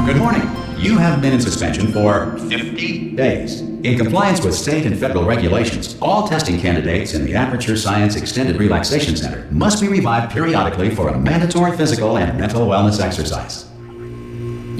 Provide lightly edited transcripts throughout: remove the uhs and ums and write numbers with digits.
Good morning. You have been in suspension for 50 days. In compliance with state and federal regulations, all testing candidates in the Aperture Science Extended Relaxation Center must be revived periodically for a mandatory physical and mental wellness exercise.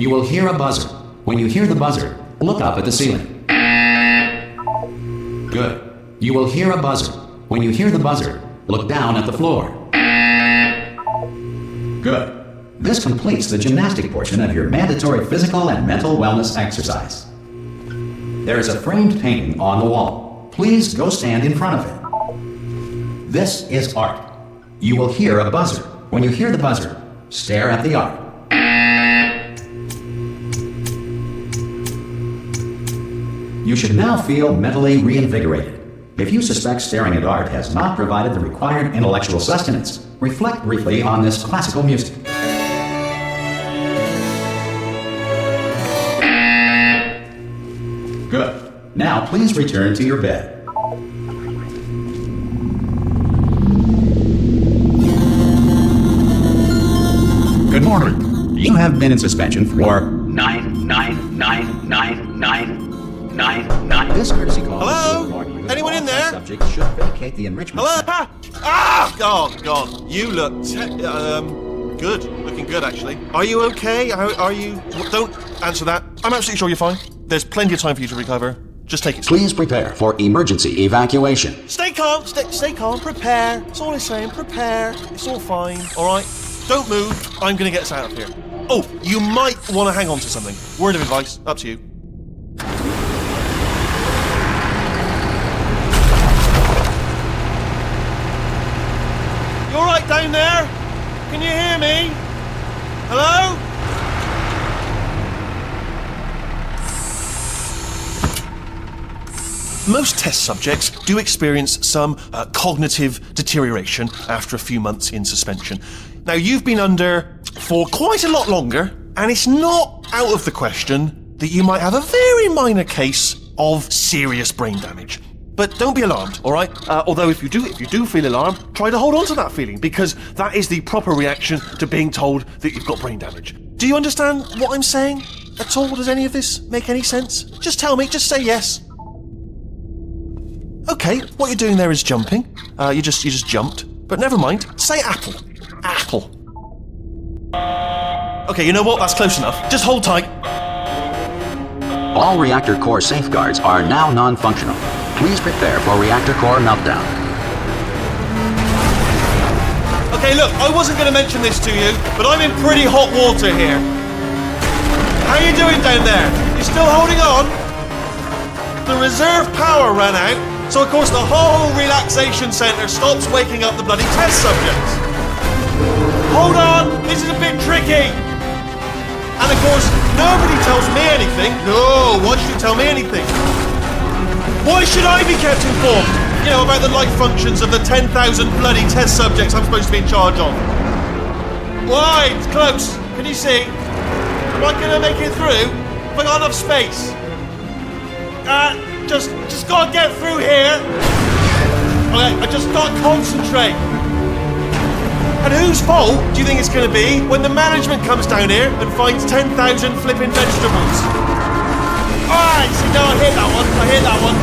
You will hear a buzzer. When you hear the buzzer, look up at the ceiling. Good. You will hear a buzzer. When you hear the buzzer, look down at the floor. Good. This completes the gymnastic portion of your mandatory physical and mental wellness exercise. There is a framed painting on the wall. Please go stand in front of it. This is art. You will hear a buzzer. When you hear the buzzer, stare at the art. You should now feel mentally reinvigorated. If you suspect staring at art has not provided the required intellectual sustenance, reflect briefly on this classical music. Good. Now please return to your bed. Good morning. You have been in suspension for 9999999. This courtesy call. Hello? Anyone in there? Subject should vacate the enrichment. Hello? center. God. You look good. Looking good, actually. Are you okay? Are you? Don't answer that. I'm absolutely sure you're fine. There's plenty of time for you to recover. Just take it slow. Please prepare for emergency evacuation. Stay calm. Stay calm. Prepare. That's all I'm saying. Prepare. It's all fine. All right? Don't move. I'm going to get us out of here. Oh, you might want to hang on to something. Word of advice. Up to you. You all right down there? Can you hear me? Hello? Most test subjects do experience some cognitive deterioration after a few months in suspension. Now, you've been under for quite a lot longer, and it's not out of the question that you might have a very minor case of serious brain damage. But don't be alarmed, all right? Although if you do feel alarmed, try to hold on to that feeling, because that is the proper reaction to being told that you've got brain damage. Do you understand what I'm saying at all? Does any of this make any sense? Just tell me, just say yes. Okay, what you're doing there is jumping. You just jumped. But never mind. Say apple. Apple. Okay, you know what? That's close enough. Just hold tight. All reactor core safeguards are now non-functional. Please prepare for reactor core meltdown. Okay, look, I wasn't going to mention this to you, but I'm in pretty hot water here. How you doing down there? You still holding on? The reserve power ran out. So, of course, the whole relaxation centre stops waking up the bloody test subjects. Hold on, this is a bit tricky. And, of course, nobody tells me anything. No, why should you tell me anything? Why should I be kept informed, you know, about the life functions of the 10,000 bloody test subjects I'm supposed to be in charge of? Why? It's close. Can you see? Am I going to make it through? Have I got enough space? Just gotta get through here. Okay, I just gotta concentrate. And whose fault do you think it's gonna be when the management comes down here and finds 10,000 flipping vegetables? Alright, see, no, I hit that one.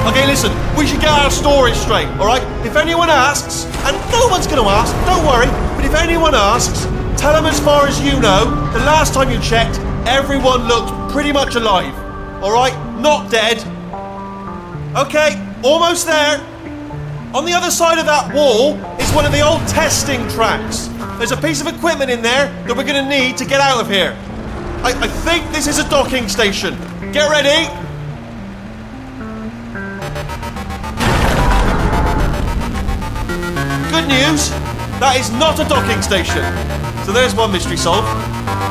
Okay, listen, we should get our story straight, alright? If anyone asks, and no one's gonna ask, don't worry, but if anyone asks, tell them as far as you know, the last time you checked, everyone looked pretty much alive. Alright? Not dead. Okay, almost there. On the other side of that wall is one of the old testing tracks. There's a piece of equipment in there that we're going to need to get out of here. I think this is a docking station. Get ready. Good news, that is not a docking station. So there's one mystery solved.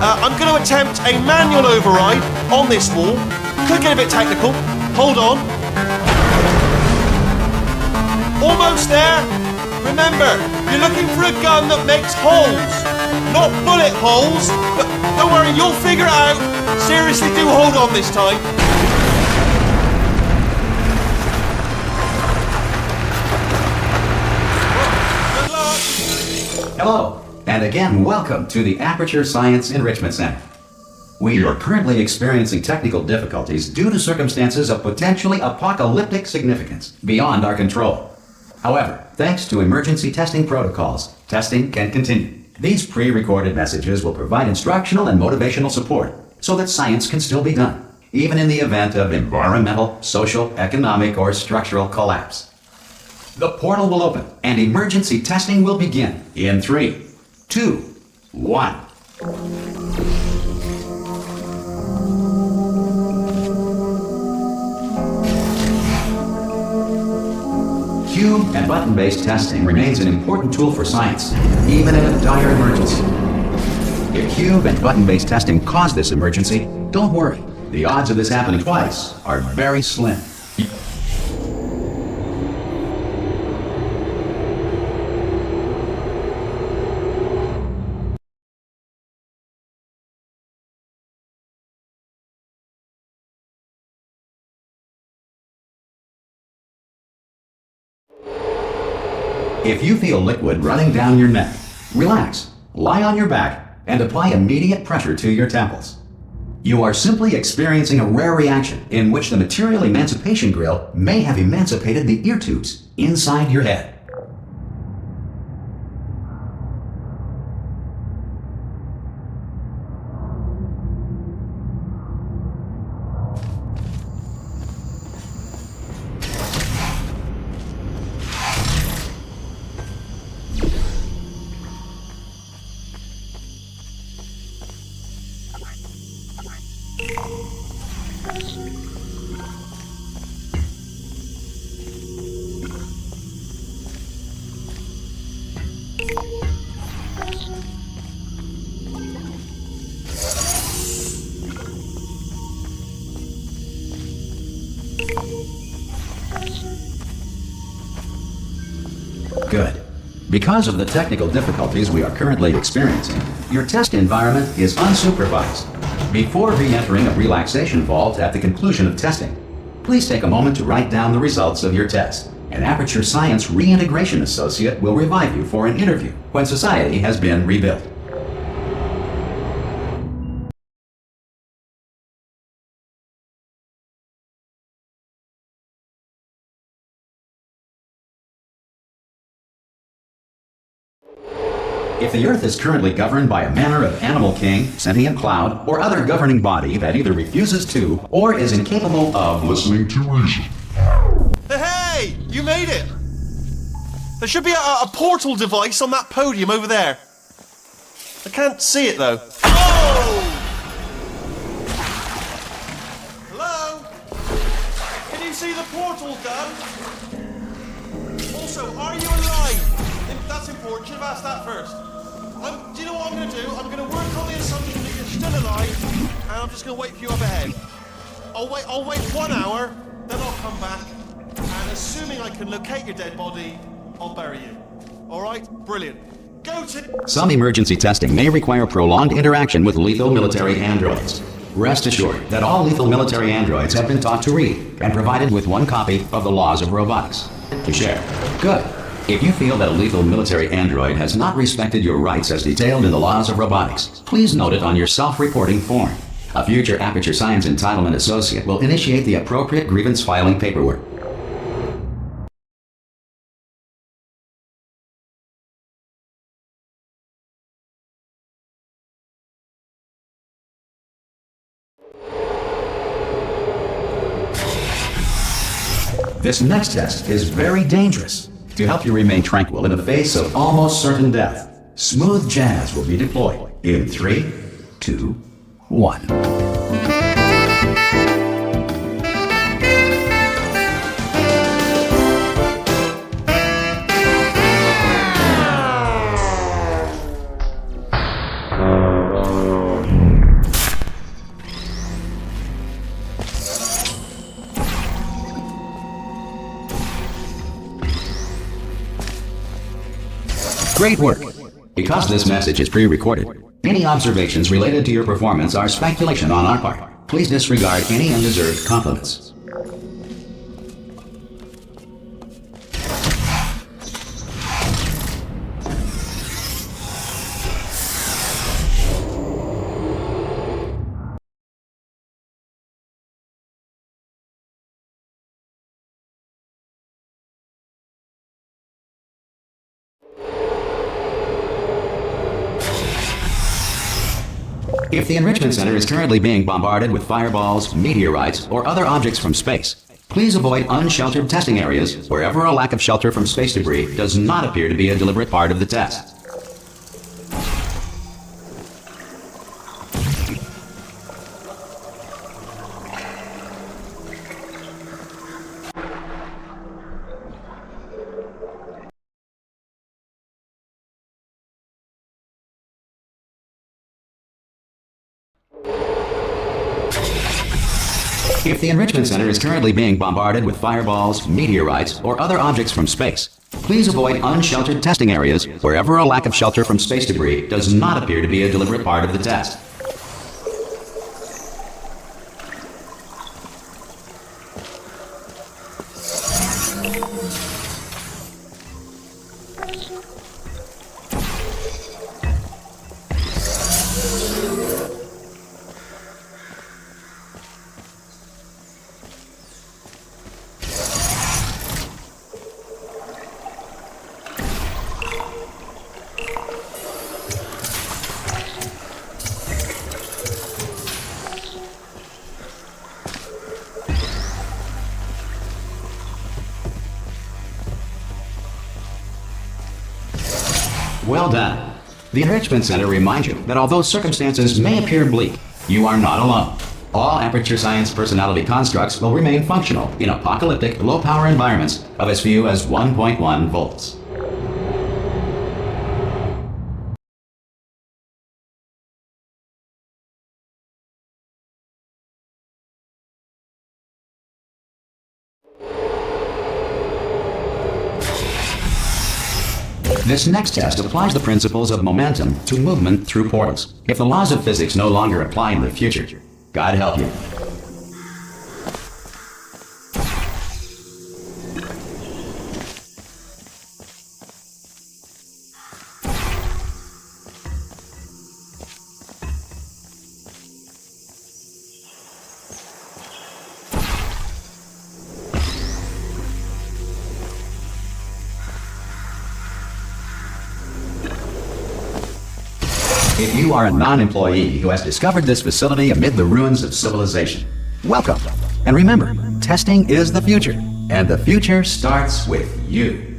I'm going to attempt a manual override on this wall. Could get a bit technical. Hold on. Almost there. Remember, you're looking for a gun that makes holes. Not bullet holes. But don't worry, you'll figure it out. Seriously, do hold on this time. Hello, and again welcome to the Aperture Science Enrichment Center. We are currently experiencing technical difficulties due to circumstances of potentially apocalyptic significance beyond our control. However, thanks to emergency testing protocols, testing can continue. These pre-recorded messages will provide instructional and motivational support so that science can still be done, even in the event of environmental, social, economic, or structural collapse. The portal will open and emergency testing will begin in 3, 2, 1. Cube and button-based testing remains an important tool for science, even in a dire emergency. If cube and button-based testing caused this emergency, don't worry. The odds of this happening twice are very slim. If you feel liquid running down your neck, relax, lie on your back, and apply immediate pressure to your temples. You are simply experiencing a rare reaction in which the material emancipation grill may have emancipated the ear tubes inside your head. Good. Because of the technical difficulties we are currently experiencing, your test environment is unsupervised. Before re-entering a relaxation vault at the conclusion of testing, please take a moment to write down the results of your test. An Aperture Science Reintegration Associate will revive you for an interview when society has been rebuilt. If the Earth is currently governed by a manner of animal king, sentient cloud, or other governing body that either refuses to or is incapable of listening to reason. Hey! You made it! There should be a portal device on that podium over there. I can't see it though. Oh! Hello? Can you see the portal gun? Also, are you alive? That's important. Should have asked that first. Do you know what I'm going to do? I'm going to work on the assumption that you're still alive, and I'm just going to wait for you up ahead. I'll wait 1 hour, then I'll come back, and assuming I can locate your dead body, I'll bury you. All right? Brilliant. Go to... Some emergency testing may require prolonged interaction with lethal military androids. Rest assured that all lethal military androids have been taught to read and provided with 1 copy of the Laws of Robotics to share. Good. If you feel that a lethal military android has not respected your rights as detailed in the Laws of Robotics, please note it on your self-reporting form. A future Aperture Science Entitlement Associate will initiate the appropriate grievance filing paperwork. This next test is very dangerous. To help you remain tranquil in the face of almost certain death, smooth jazz will be deployed in 3, 2, 1. Great work! Because this message is pre-recorded, any observations related to your performance are speculation on our part. Please disregard any undeserved compliments. If the Enrichment Center is currently being bombarded with fireballs, meteorites, or other objects from space, please avoid unsheltered testing areas wherever a lack of shelter from space debris does not appear to be a deliberate part of the test. If the Enrichment Center is currently being bombarded with fireballs, meteorites, or other objects from space, please avoid unsheltered testing areas wherever a lack of shelter from space debris does not appear to be a deliberate part of the test. Well done. The Enrichment Center reminds you that although circumstances may appear bleak, you are not alone. All Aperture Science personality constructs will remain functional in apocalyptic, low-power environments of as few as 1.1 volts. This next test applies the principles of momentum to movement through portals. If the laws of physics no longer apply in the future, God help you. If you are a non-employee who has discovered this facility amid the ruins of civilization, welcome. And remember, testing is the future, and the future starts with you.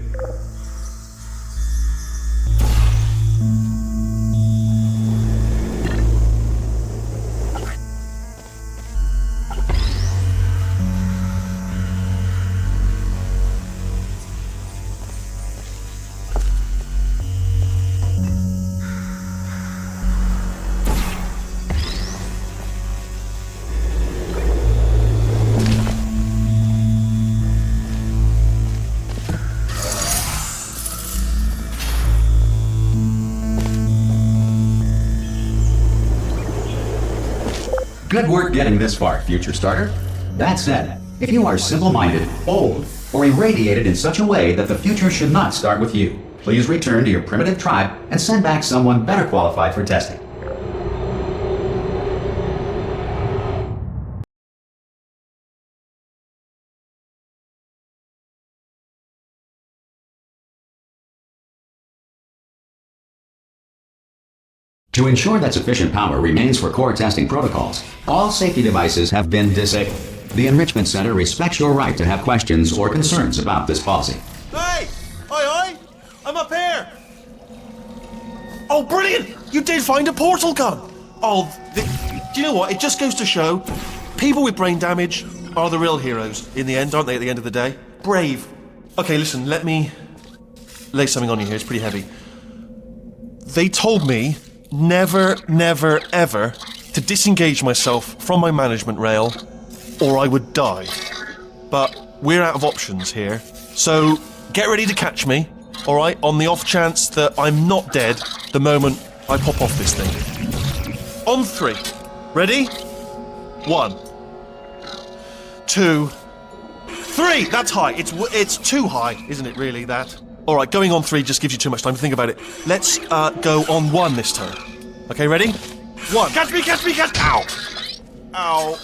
Good work getting this far, future starter. That said, if you are simple-minded, old, or irradiated in such a way that the future should not start with you, please return to your primitive tribe and send back someone better qualified for testing. To ensure that sufficient power remains for core testing protocols, all safety devices have been disabled. The Enrichment Center respects your right to have questions or concerns about this policy. Hey! Oi! I'm up here! Oh, brilliant! You did find a portal gun! Oh, do you know what? It just goes to show, people with brain damage are the real heroes in the end, aren't they, at the end of the day? Brave. Okay, listen, let me lay something on you here. It's pretty heavy. They told me never, never, ever to disengage myself from my management rail or I would die. But we're out of options here, so get ready to catch me, alright, on the off chance that I'm not dead the moment I pop off this thing. On 3. Ready? 1, 2, 3! That's high. It's too high, isn't it, really, that? Alright, going on 3 just gives you too much time to think about it. Let's go on 1 this time. Okay, ready? 1. Catch me! Ow! Ow.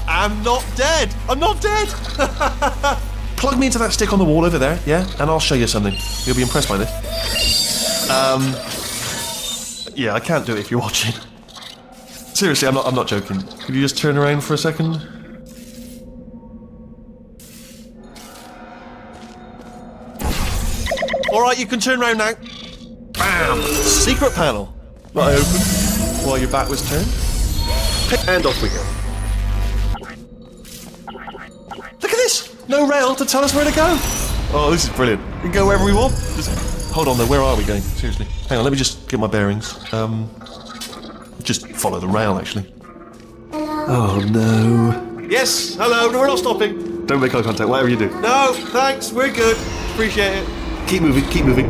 I am not dead! I'm not dead! Plug me into that stick on the wall over there, yeah? And I'll show you something. You'll be impressed by this. Yeah, I can't do it if you're watching. Seriously, I'm not joking. Could you just turn around for a second? Alright, you can turn around now. Bam! Secret panel. That I opened while your back was turned. And off we go. Look at this! No rail to tell us where to go. Oh, this is brilliant. We can go wherever we want. Just, hold on though, where are we going? Seriously. Hang on, let me just get my bearings. Just follow the rail, actually. Oh no. Yes, hello, no, we're not stopping. Don't make eye contact, whatever you do. No, thanks, we're good. Appreciate it. Keep moving, keep moving.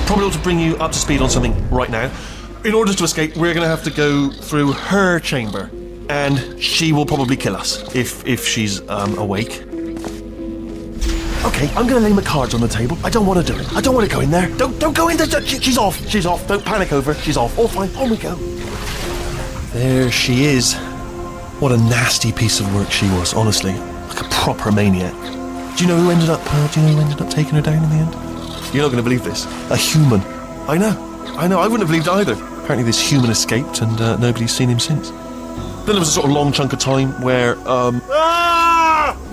Probably ought to bring you up to speed on something right now. In order to escape, we're going to have to go through her chamber, and she will probably kill us if she's awake. Okay, I'm going to lay my cards on the table. I don't want to do it. I don't want to go in there. Don't go in there. She's off. She's off. Don't panic over. She's off. All fine. On we go. There she is. What a nasty piece of work she was, honestly. Like a proper maniac. Do you know who ended up taking her down in the end? You're not going to believe this. A human. I know. I wouldn't have believed it either. Apparently this human escaped and nobody's seen him since. Then there was a sort of long chunk of time where,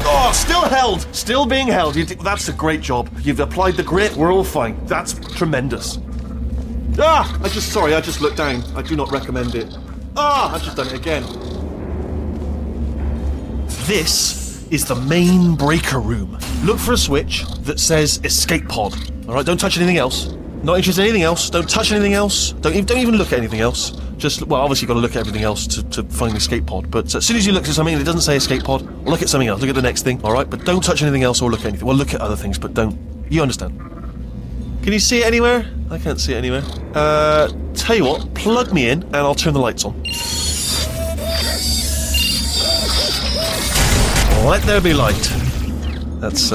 Oh, still held! Still being held. That's a great job. You've applied the grit, we're all fine. That's tremendous. I just looked down. I do not recommend it. I've just done it again. This is the main breaker room. Look for a switch that says escape pod. Alright, don't touch anything else. Not interested in anything else. Don't touch anything else. Don't even look at anything else. Just, well, obviously you've got to look at everything else to find the escape pod. But as soon as you look at something and it doesn't say escape pod, look at something else. Look at the next thing, alright? But don't touch anything else or look at anything. Well, look at other things, but don't. You understand. Can you see it anywhere? I can't see it anywhere. Tell you what, plug me in and I'll turn the lights on. Let there be light. That's,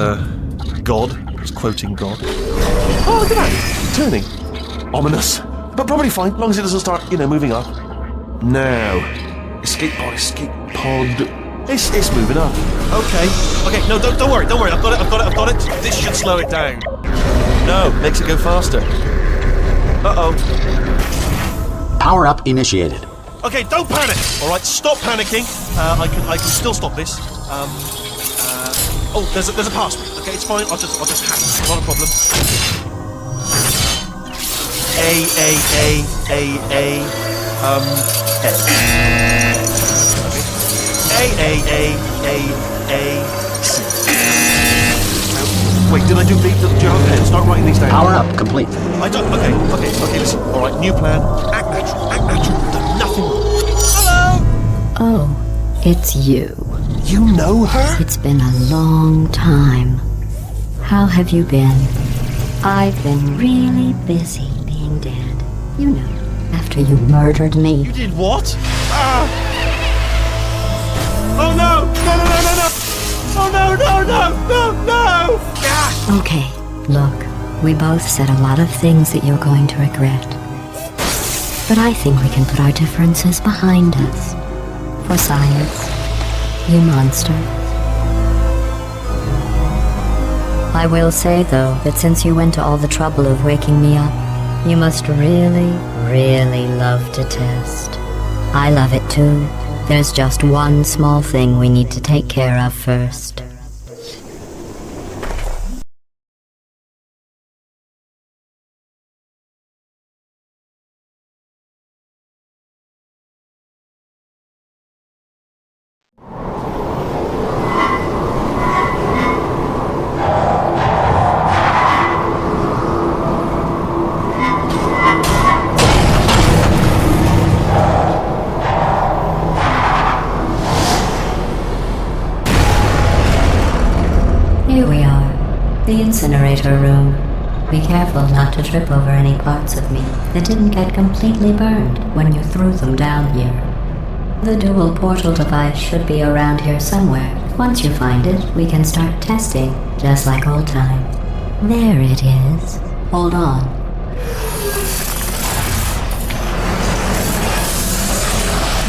God. It's quoting God. Oh, look at that! Turning. Ominous. But probably fine, as long as it doesn't start, moving up. Now. Escape pod. It's moving up. Okay, no, don't worry, I've got it. This should slow it down. No, makes it go faster. Uh-oh. Power up initiated. Okay, don't panic! Alright, stop panicking. I can still stop this. Oh, there's a password. Okay, it's fine. I'll just hack it. Not a problem. A. C. Wait, did I do you have a pen? Start writing these down. Power up complete. I don't. Okay, listen. Alright, new plan. Act natural. Done nothing wrong. Hello! Oh, it's you. You know her? It's been a long time. How have you been? I've been really busy being dead. You know, after you murdered me. You did what? Oh no! No! Oh no! Ah! Okay, look, we both said a lot of things that you're going to regret. But I think we can put our differences behind us. For science. You monster. I will say, though, that since you went to all the trouble of waking me up, you must really, really love to test. I love it too. There's just one small thing we need to take care of first. Here we are, the incinerator room. Be careful not to trip over any parts of me that didn't get completely burned when you threw them down here. The dual portal device should be around here somewhere. Once you find it, we can start testing, just like old times. There it is. Hold on.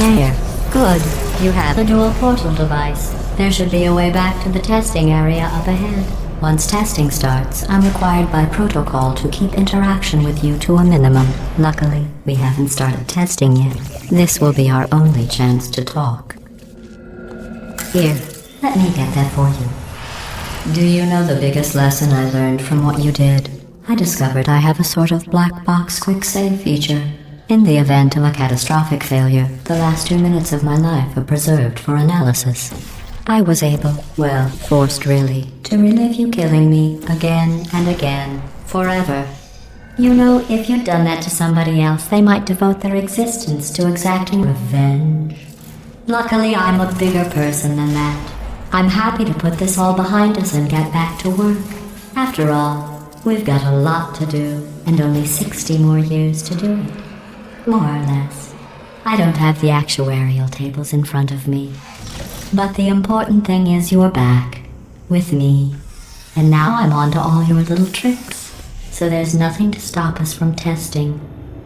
repair. Good. You have a dual portal device. There should be a way back to the testing area up ahead. Once testing starts, I'm required by protocol to keep interaction with you to a minimum. Luckily, we haven't started testing yet. This will be our only chance to talk. Here, let me get that for you. Do you know the biggest lesson I learned from what you did? I discovered I have a sort of black box quick save feature. In the event of a catastrophic failure, the last 2 minutes of my life are preserved for analysis. I was able, well, forced really, to relive you killing me again and again, forever. You know, if you'd done that to somebody else, they might devote their existence to exacting revenge. Luckily, I'm a bigger person than that. I'm happy to put this all behind us and get back to work. After all, we've got a lot to do, and only 60 more years to do it. More or less. I don't have the actuarial tables in front of me. But the important thing is you're back, with me. And now I'm on to all your little tricks. So there's nothing to stop us from testing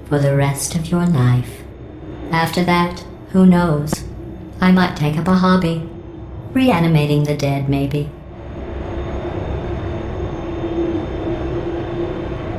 for the rest of your life. After that, who knows? I might take up a hobby. Reanimating the dead, maybe.